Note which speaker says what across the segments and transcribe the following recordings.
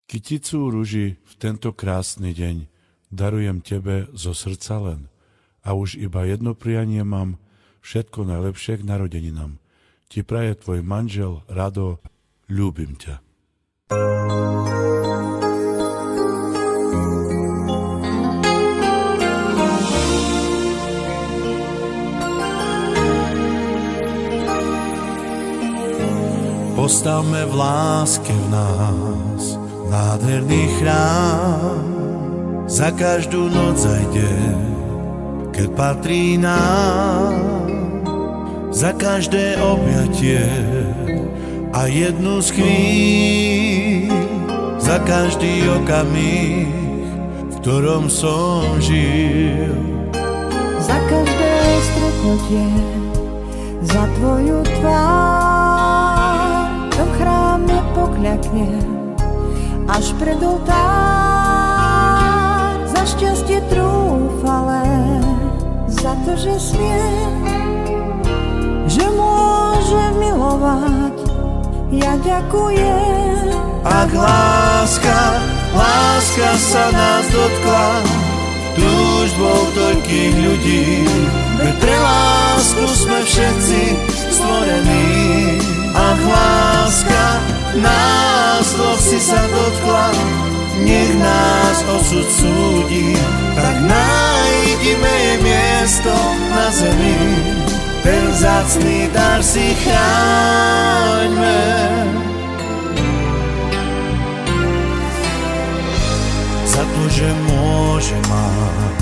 Speaker 1: Kyticu ruži v tento krásny deň darujem tebe zo srdca len. A už iba jedno prianie mám, všetko najlepšie k narodeninám. Ti praje tvoj manžel Rado, ľúbim ťa.
Speaker 2: Postavme v láske v nás nádherný chrám. Za každú noc zajde, keď patrí nám. Za každé objatie a jednu z chvíľ. Za každý okamih, v ktorom som žil.
Speaker 3: Za každé stretnutie, za tvoju tvár. V chráme pokľaknem až pred oltár. Za šťastie trúfale, za to, že smiem, že môžem milovať, ja ďakujem.
Speaker 2: Ak láska sa nás dotkla, túžbou toľkých ľudí, veď pre lásku sme všetci stvorení. Ak láska nás dvoch si sa dotkla, nech nás osud súdi, tak nájdime jej miesto na zemi. Ten vzácny dar si chráňme. Za to, že môže mať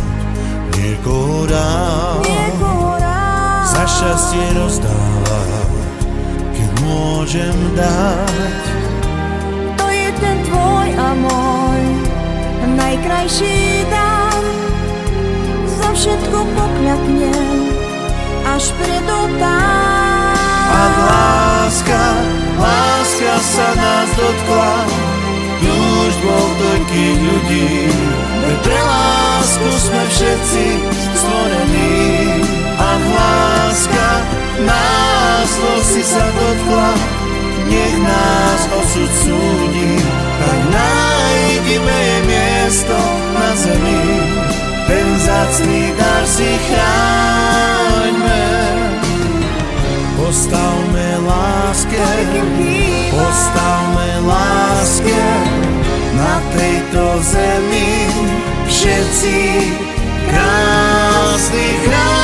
Speaker 2: niekoho rád, za šťastie rozdávať, keď môžem dať.
Speaker 3: To je ten tvoj a môj najkrajší dar. Za všetko pokľaknem až pred oltár.
Speaker 2: Ak láska sa nás dotkla, túžbou toľkých ľudí, veď pre lásku sme všetci stvorení. Ak láska nás dvoch si sa dotkla, nech nás osud súdi, tak nájdime jej miesto na zemi. Ten vzácny dar si chráňme. Postavme láske na tejto zemi všetci krásny chrám.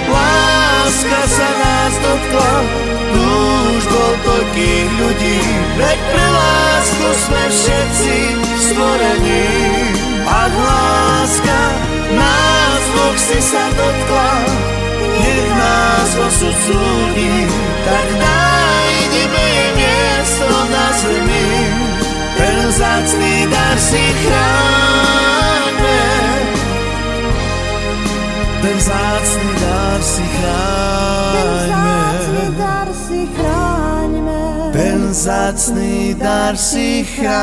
Speaker 2: Láska sa nás dotkla, túžbou toľkých ľudí, veď pre lásku sme všetci stvorení. Ak láska nás dvoch si sa dotkla, nech nás osud súdi, tak nájdime jej miesto na zemi. Ten vzácny dar si chráňme. Ten vzácny dar si chráňme. Ten vzácny dar si chráňme.